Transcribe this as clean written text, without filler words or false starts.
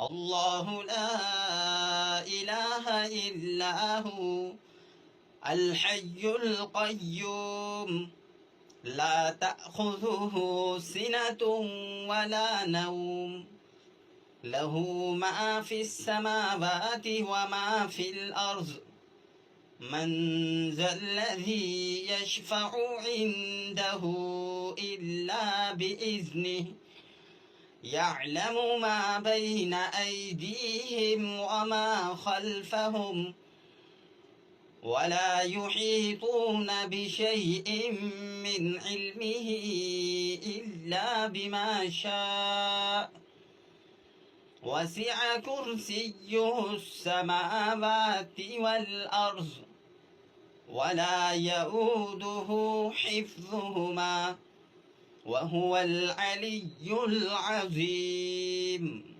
الله لا إله إلا هو الحي القيوم لا تأخذه سنة ولا نوم له ما في السماوات وما في الأرض من ذا الذي يشفع عنده إلا بإذنه يعلم ما بين أيديهم وما خلفهم ولا يحيطون بشيء من علمه إلا بما شاء وسع كرسيه السماوات والأرض ولا يؤوده حفظهما وهو العلي العظيم.